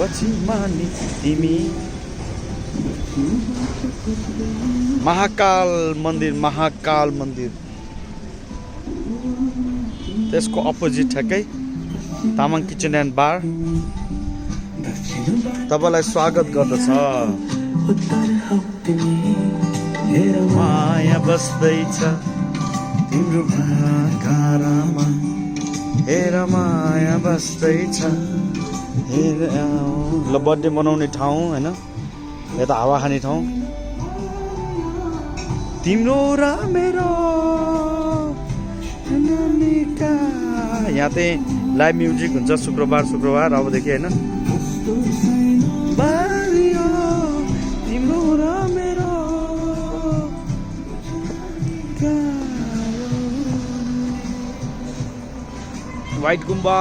पछि मानि तिमी महाकाल मन्दिर त्यसको अपोजिट ठ्याक्कै तामाङ किचन एन्ड बार तपाईलाई स्वागत गर्दछ। माया बस्दैछ तिम्रो भाकारामा, हेर माया बस्दैछ। ल बर्थडे मनाउने ठाउँ होइन, यता हावा खाने ठाउँ। तिम्रो र मेरो यहाँ चाहिँ लाइभ म्युजिक हुन्छ शुक्रबार अबदेखि होइन। तिम्रो र मेरो व्हाइट गुम्बा